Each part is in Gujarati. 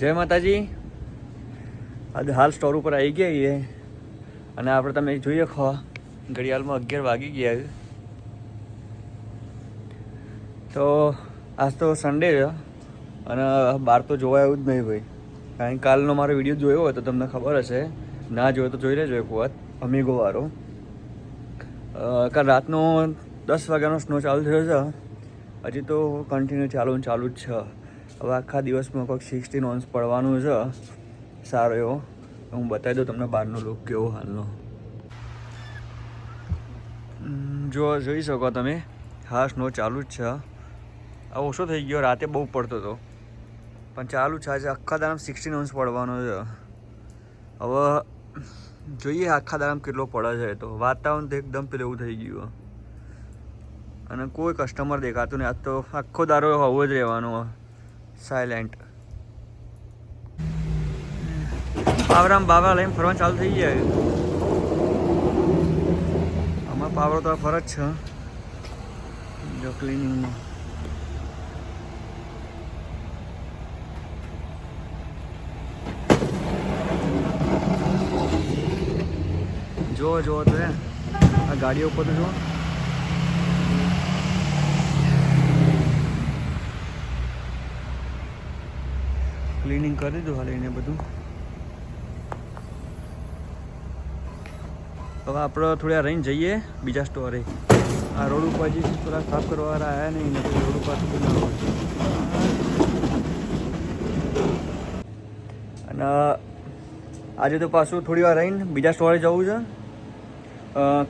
જય માતાજી. આજે હાલ સ્ટોર ઉપર આવી ગયા છીએ અને આપણે તમે જોઈએ ખો ઘડિયાળમાં 11 વાગી ગયા. તો આજ તો સન્ડે છે અને બહાર તો જોવા એવું જ નહીં ભાઈ, કારણ કે કાલનો મારો વિડીયો જોયો હોય તો તમને ખબર હશે, ના જોયો તો જોઈ લેજો એક વખત. અમીગો વાળો કાલ રાતનો 10 વાગ્યાનો સ્નો ચાલુ થયો છે, હજી તો કન્ટિન્યુ ચાલુ જ છે. હવે આખા દિવસમાં કોઈક 16 ઓન્સ પડવાનું છે સારો એવો. હું બતાવી દઉં તમને બહારનો લુક કેવો હાલનો. જો જોઈ શકો તમે, હા સ્નો ચાલુ જ છે. આ ઓછો થઈ ગયો, રાતે બહુ પડતો હતો પણ ચાલુ છે. આજે આખા દાડામાં 16 ઓન્સ પડવાનો છે. હવે જોઈએ આખા દાડામાં કેટલો પડે છે. તો વાતાવરણ તો એકદમ પેલું એવું થઈ ગયું અને કોઈ કસ્ટમર દેખાતું નહીં. આજ તો આખો દારો હોવો જ રહેવાનો સાયલેન્ટ. પાવરામ બાવા લઈને ફરવાનું ચાલુ થઈ જાય. આમાં પાવર તો ફરજ છે જો ક્લિનિંગમાં. જો તો આ ગાડીઓ ઉપર તો જો ક્લિનિંગ કરી દીધું હાલ એને બધું. હવે આપણે થોડા રહીને જઈએ બીજા સ્ટોરે. આ રોડ ઉપર જે થોડા સાફ કરવાવાળા આવ્યા નહીં, નથી રોડ ઉપર અને આજે તો પાછું થોડી વાર રહીને બીજા સ્ટોરે જવું છે,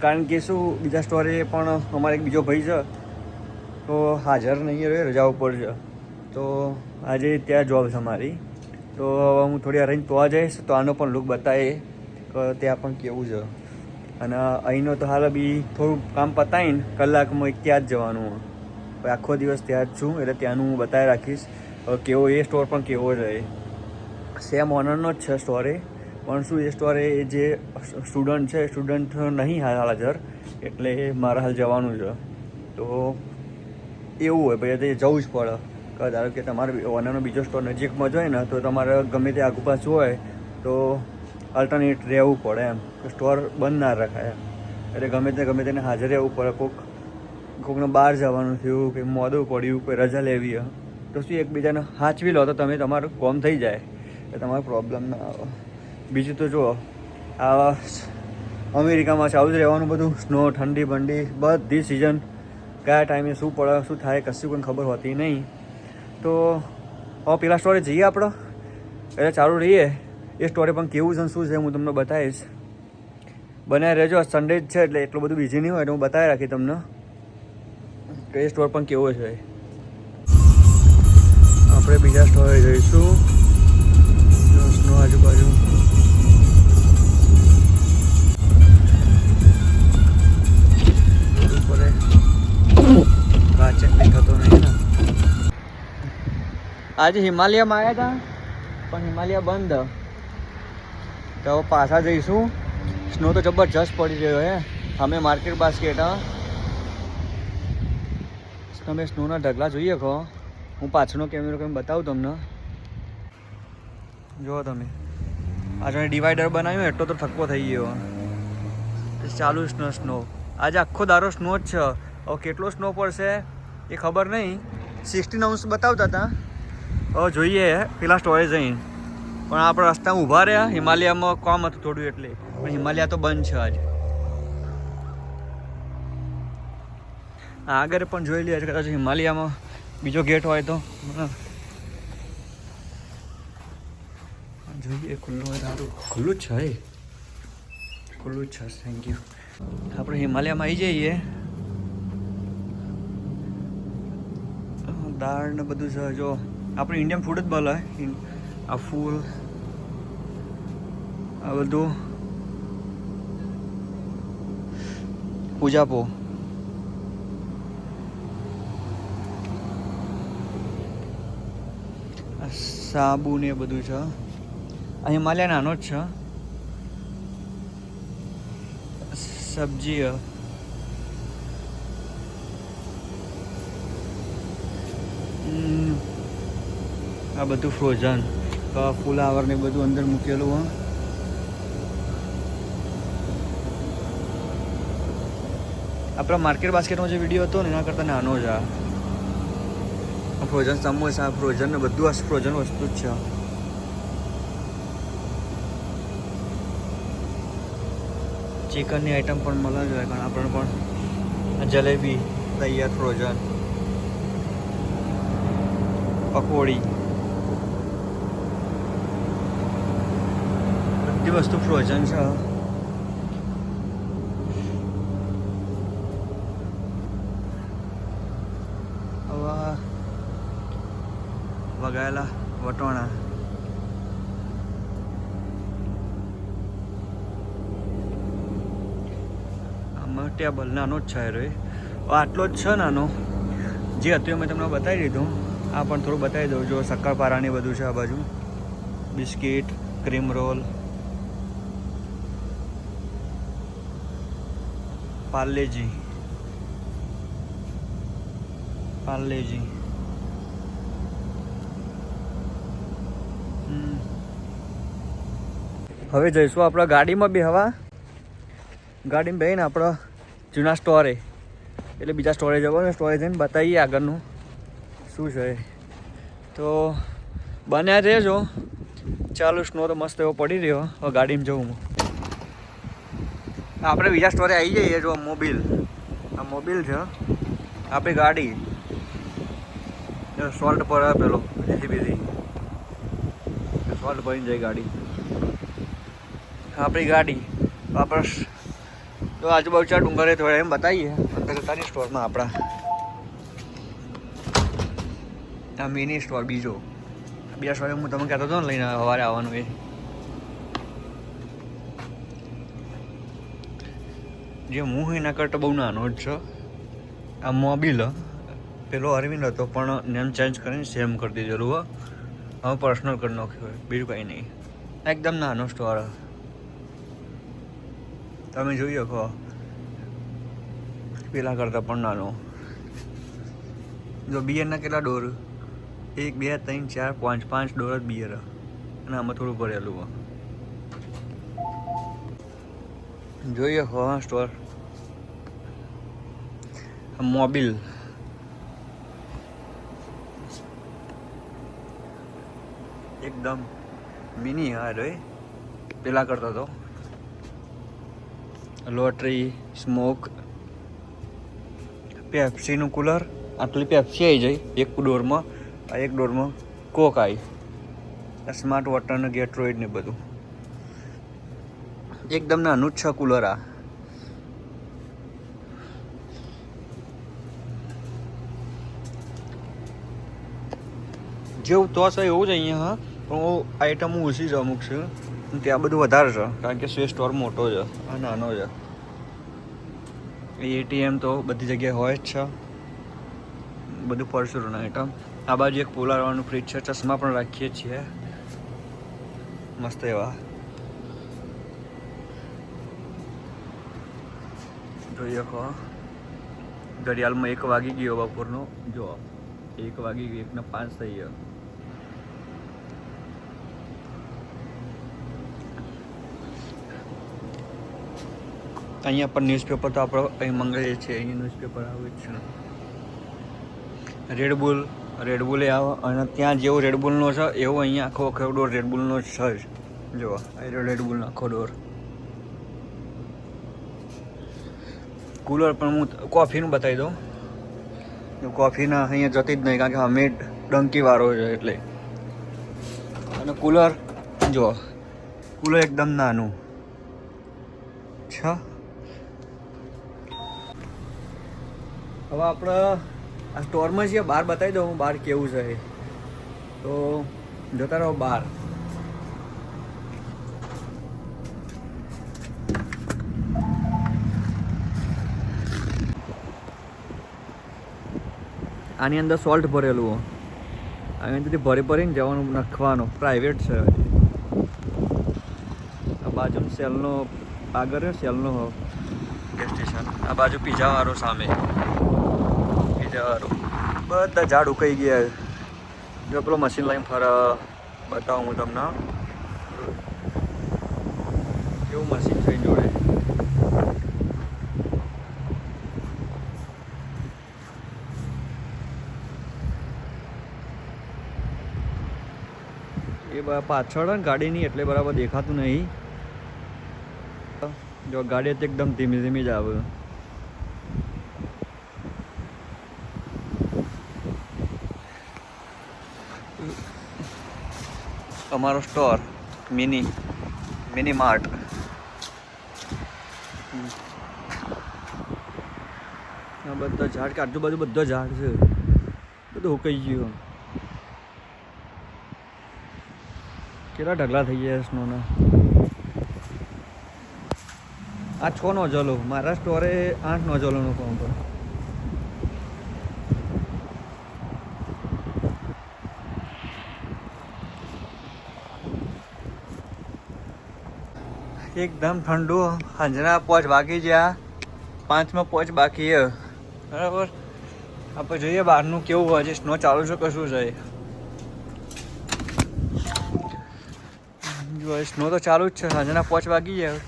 કારણ કે શું બીજા સ્ટોરે પણ અમારે એક બીજો ભાઈ છે તો હાજર નહીં રહે, રજા ઉપર છે. તો આજે ત્યાં જોબ છે મારી, તો હું થોડી વાર રહીને તો જઈશ તો આનો પણ લુક બતાવે કે ત્યાં પણ કેવું છે. અને અહીંનો તો હાલ બી થોડું કામ પતાવીને કલાકમાં ત્યાં જ જવાનું. આખો દિવસ ત્યાં જ છું એટલે ત્યાંનું હું બતાવી રાખીશ કેવો એ સ્ટોર પણ કેવો રહે. સેમ ઓનરનો જ છે સ્ટોરે, પણ શું એ સ્ટોરે જે સ્ટુડન્ટ છે સ્ટુડન્ટ નહીં હાલ હાજર, એટલે મારે હાલ જવાનું છે. તો એવું હોય ભાઈ, તે જવું જ પડે. ધારો કે તમારે ઓનરનો બીજો સ્ટોર નજીકમાં જોઈએ ને તો તમારે ગમે તે આગુ પાછું હોય તો અલ્ટરનેટ રહેવું પડે એમ, સ્ટોર બંધ ના રખાય. એટલે ગમે તેને હાજર રહેવું પડે. કોકને બહાર જવાનું થયું, કંઈ મોડું પડ્યું, કોઈ રજા લેવી તો શું એકબીજાને સાચવી લો તો તમે તમારું કોમ થઈ જાય, એટલે તમારો પ્રોબ્લેમ ના આવે. બીજું તો જુઓ આ અમેરિકામાં ચાલુ જ રહેવાનું બધું, સ્નો ઠંડી બંડી બધી સિઝન, કયા ટાઈમે શું પડે શું થાય કશું કોઈ ખબર હોતી નહીં. તો હવે પેલા સ્ટોરે જઈએ આપણે, એટલે ચાલુ રહીએ. એ સ્ટોરે પણ કેવું છે શું છે હું તમને બતાવીશ. બનાવી રહેજો. સન્ડે જ છે એટલે એટલું બધું બીજી નહીં હોય એટલે હું બતાવી રાખી તમને કે એ સ્ટોર પણ કેવો છે. આપણે બીજા સ્ટોરે જઈશું. સ્નો આજુબાજુ ચેકિંગ થતો નહીં ને. આજે હિમાલયમાં આવ્યા હતા પણ હિમાલય બંધ, તો પાછા જઈશું. સ્નો તો જબરજસ્ત પડી રહ્યો હે. અમે માર્કેટ બાસ્કેટ તમે સ્નોના ઢગલા જોઈએ કહો. હું પાછળનો કેમેરો કેમ બતાવું તમને. જુઓ તમે આ જો ડિવાઈડર બનાવ્યું એટલો તો થક્કો થઈ ગયો. ચાલુ સ્નો આજે આખો દારો સ્નો જ છે. હવે કેટલો સ્નો પડશે એ ખબર નહીં. 16 અંશ બતાવતા હતા. હવે જોઈએ પેલા સ્ટોરે જઈને. પણ આપણે રસ્તામાં ઊભા રહ્યા, હિમાલયામાં કામ હતું થોડું એટલે, પણ હિમાલયા તો બંધ છે આજે. આગળ પણ જોઈ લઈએ કદાચ હિમાલયામાં બીજો ગેટ હોય તો જોઈએ. ખુલ્લું હોય સારું. ખુલ્લું જ છે, ખુલ્લું જ છે. Thank you. આપણે હિમાલયામાં આવી જઈએ. દાળ ને બધું છે. જો આપણે ઇન્ડિયન ફૂડ જ બોલે. આ ફૂલ આ બધું પૂજાપો, સાબુ ને એ બધું છે. આ હિમાલય નાનો જ છે. સબ્જી આ બધું ફ્રોઝન. ફુલાવર ને બધું અંદર મૂકેલું હોય. આપણા માર્કેટ બાસ્કેટનો જે વિડીયો હતો ને એના કરતાં નાનો જ આ ફ્રોઝન સમોસા, ફ્રોઝન ને બધું આ ફ્રોઝન વસ્તુ જ છે. ચિકનની આઈટમ પણ મળે છે ઘણા પણ જલેબી તૈયાર ફ્રોઝન, પકોડી, બધી વસ્તુ ફ્રોઝન છે. વગાયેલા વટોણા, આમાં ટેબલ નાનો જ છે રે, આટલો જ છે નાનો. જે હતું મેં તમને બતાવી દીધું. આ પણ થોડું બતાવી દઉં. જો શક્કરપારાની બધું છે આ બાજુ, બિસ્કિટ, ક્રીમ રોલ, પાર્લેજી. હવે જઈશું આપણા ગાડીમાં બેહવા. ગાડીમાં બેહીને આપણા જૂના સ્ટોરે, એટલે બીજા સ્ટોરે જવાનું. સ્ટોરે જઈને બતાવીએ આગળનું શું છે. તો બન્યા રહેજો. ચાલુ સ્નો તો મસ્ત એવો પડી રહ્યો. હવે ગાડીમાં જવું આપણે બીજા સ્ટોરે આવી જઈએ. જો મોબિલ, આ મોબિલ છે આપણી ગાડી. સોલ્ટ પર પેલો બીજી સોલ્ટ ભરીને જાય ગાડી. આપણી ગાડી વાપસ તો આજુબાજુ ચાર ડુંગરે થોડા એમ બતાવીએ. અંદર જતાની સ્ટોરમાં આપણા આ મિની સ્ટોર બીજો. બીજા સ્ટોરે હું તમે કહેતો હતો ને લઈને સવારે આવવાનું. એ જે હું એના કરતાં બહુ નાનો જ છે. આ મોબિલ પેલો અરવિંદ હતો પણ નેમ ચેન્જ કરીને સેમ કરી દીધેલું. હવે પર્સનલ કરી નાખ્યું હોય, બીજું કંઈ નહીં. એકદમ નાનો સ્ટોર તમે જોઈ શકો. પેલા કરતાં પણ નાનો. જો બિયરના કેટલા ડોર, 1 2 3 4 5 ડોર જ બિયર. અને આમાં થોડું ભરેલું જોઈએ હો. સ્ટોર મોબિલ એકદમ મિની હાર હોય પેલા કરતા તો. લોટરી, સ્મોક, પેપ્સીનું કુલર. આટલી પેપ્સી આવી જાય એક ડોરમાં. આ એક ડોરમાં કોક આવી. સ્માર્ટ વોટર ને ગેટરોઇડ ને બધું. એકદમ નાનું જ છે કુલર. આ જેવું તો છે એવું જ અહીંયા. હા, પણ આઈટમ ઓછી છે અમુક છે. ત્યાં બધું વધારે છે કારણ કે સ્વે સ્ટોર મોટો છે, આ નાનો છે. એટીએમ તો બધી જગ્યાએ હોય જ છે. બધું પરચુરણ આઈટમ. આ બાજુ એક પોલારવાનું ફ્રીજ છે. ચશ્મા પણ રાખીએ છીએ મસ્ત એવા. જોઈએ કહો. ઘડિયાળમાં 1 વાગી ગયો બપોરનો. જો 1 વાગી ગયો, 1 ને 5 થઈ ગયો. અહીંયા પણ ન્યૂઝપેપર તો આપણે અહીં મંગાવીએ છીએ. અહીંયા ન્યૂઝપેપર આવે જ છે. રેડબુલે આવે. અને ત્યાં જેવો રેડબુલનો છે એવો અહીંયા આખો ડોર રેડબુલનો છે જ. જો આ રેડબુલનો આખો ડોર. કુલર પણ હું કોફીનું બતાવી દઉં. કોફીના અહીંયા જતી જ નહીં કારણ કે અમે ડંકીવાળો છે એટલે. અને કુલર જો, કુલર એકદમ નાનું છે. હવે આપણે આ સ્ટોરમાં છીએ. બહાર બતાવી દઉં હું બહાર કેવું છે. તો જતા રહો બહાર. આની અંદર સોલ્ટ ભરેલું. અહીંયાથી ભરીને જવાનું, નાખવાનું. પ્રાઇવેટ છે. આ બાજુ સેલનો આગળ સેલનો ગેસ સ્ટેશન. આ બાજુ પીઝાવાળો સામે. પીઝાવાળો બધા ઝાડ ઉકાઈ ગયા. જો પેલો મશીન લાઈન ફરે. બતાવું હું તમને કેવું મશીન છે જોડે. એ પાછળ ને ગાડીની એટલે બરાબર દેખાતું નહીં. જો ગાડી એકદમ ધીમી ધીમી જ આવે. અમારો સ્ટોર મિની માર્ટ. આ બધા ઝાડ કે આજુબાજુ બધો ઝાડ છે, બધું હુકાઈ ગયું. કેટલા ઢગલા થઈ ગયા સ્નોના. આ 6 નોઝલો, મારા સ્ટોરે 8 નોઝલોનો પંપ. એકદમ ઠંડુ. સાંજના 5 વાગી ગયા, 5માં 5 બાકી છે બરાબર. આપણે જોઈએ બહારનું કેવું હોય છે. સ્નો ચાલુ છે કશું છે? જો સ્નો તો ચાલુ જ છે. સાંજના 5 વાગી ગયા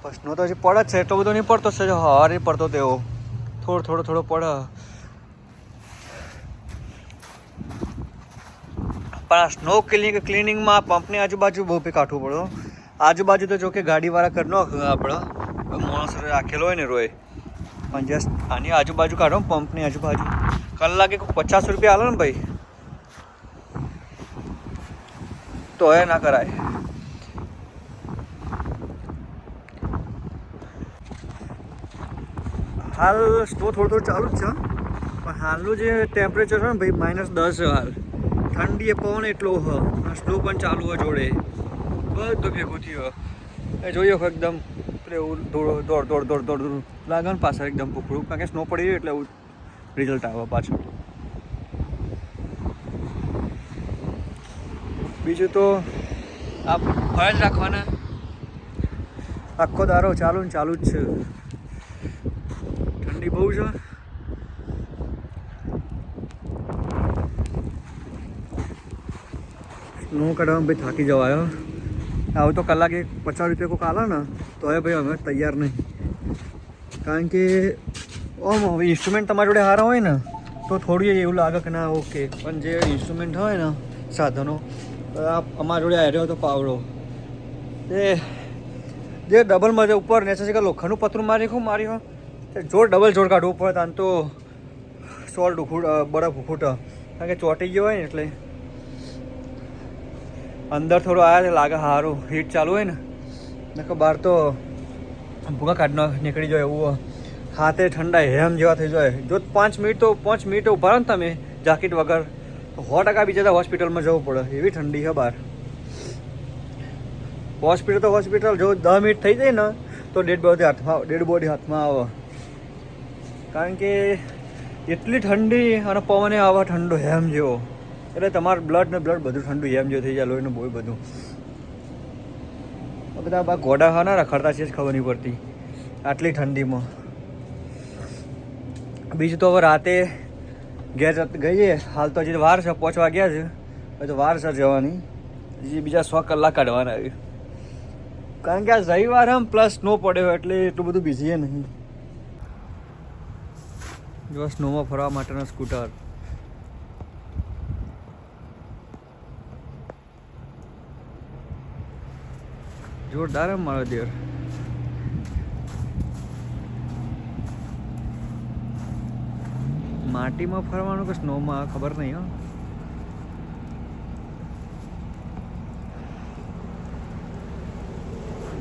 પણ સ્નો તો હજી પડે જ છે. એટલો બધો નહીં પડતો છે, હવારે પડતો તેવો થોડો પડે. પણ આ સ્નો ક્લિનિંગમાં પંપની આજુબાજુ બહુ પે કાઢવું પડે. આજુબાજુ તો જો કે ગાડીવાળા કરી નાખે, આપણે માણસ રાખેલો હોય ને રોય. પણ જસ્ટ આની આજુબાજુ કાઢો, પંપની આજુબાજુ કલાકે 50 રૂપિયા આલો ને ભાઈ, તો એ ના કરાય. હાલ સ્નો થોડું ચાલુ જ છે, પણ હાલનું જે ટેમ્પરેચર છે ને ભાઈ -10 છે હાલ. ઠંડી એ પવન એટલો હોય, સ્નો પણ ચાલુ હોય જોડે, બધું ભેગું થયું. એ જોઈએ એકદમ એવું દોડ લાગે ને પાછળ એકદમ પકડું, કારણ કે સ્નો પડી ગયું એટલે એવું રિઝલ્ટ આવે પાછળ. બીજું તો આ ફળ જ રાખવાના, આખો દારો ચાલુ જ છે. ઠંડી બહુ છે. સ્નો કાઢવામાં ભાઈ થાકી જવાયો. આવું તો કલાકે 50 રૂપિયા કોઈક આલે ને તો એ ભાઈ અમે તૈયાર નહીં. કારણ કે ઇન્સ્ટ્રુમેન્ટ તમારી જોડે સારા હોય ને તો થોડું એવું લાગે કે ના ઓકે, પણ જે ઇન્સ્ટ્રુમેન્ટ હોય ને સાધનો અમારા જોડે આવ્યો તો પાવડો એ જે ડબલમાં જે ઉપર નેચે છે કે લોખંડનું પતરું માર્યું હોય જોર ડબલ જોર કાઢવું પડે. આમ તો સોલ્ટ બરફ ફૂટે, કારણ કે ચોંટી ગયો હોય ને એટલે અંદર થોડું આવ્યા લાગે સારું. હીટ ચાલુ હોય ને નકર બહાર તો ભૂકા કાઢના નીકળી જાય એવું. હાથે ઠંડા હેમ જેવા થઈ જાય. જો 5 મિનિટ ઉભા રહો ને તમે જાકેટ વગર તો 100% બીજા હોસ્પિટલમાં જવું પડે, એવી ઠંડી છે બહાર. હોસ્પિટલ જો 10 મિનિટ થઈ જાય ને તો ડેડ બોડી હાથમાં આવે, કારણ કે એટલી ઠંડી અને પવને આવે ઠંડો હેમ જેવો. એટલે તમારું બ્લડ બધું ઠંડુ હેમ જેવું થઈ જાય, લોહીનું બહુ બધું. બધા બા ઘોડા ખાના રખડતા છે જ ખબર નહીં પડતી આટલી ઠંડીમાં. બીજું તો હવે રાતે ઘેર ગઈએ. હાલ તો હજી વાર છે, 5 વાગ્યા છે, હવે તો વાર છે જવાની. હજી બીજા 100 કલાક કાઢવાના આવ્યું, કારણ કે આ રવિવાર આમ પ્લસ સ્નો પડ્યો એટલે એટલું બધું બિઝી નહીં. જો સ્નોમાં ફરવા માટેના સ્કૂટર જોરદાર એમ મારો દેર. માટીમાં ફરવાનું કે સ્નોમાં ખબર નહીં. હો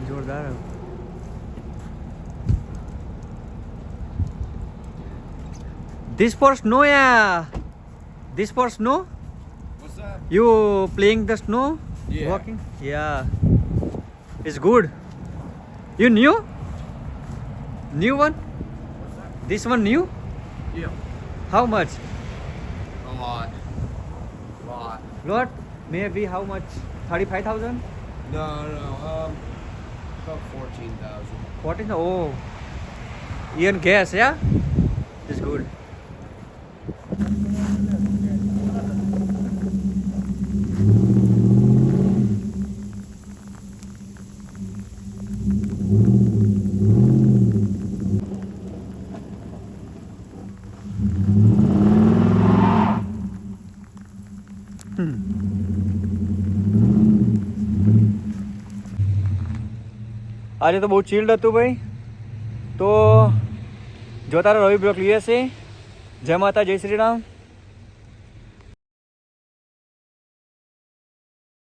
જોરદાર. This for snow, yeah. This for snow. What's that? You playing the snow? Yeah. Walking? Yeah. It's good. You new? New one? This one new? Yeah. How much? A lot. Lot? Maybe how much? 35,000? No. About 14,000. 14? Oh. Even gas, yeah? It's good. આજે તો બહુ ચીલ્ડ હતું ભાઈ. તો જો તારો રવિ બ્લોગ લીએ છે. જય માતા, જય શ્રી રામ.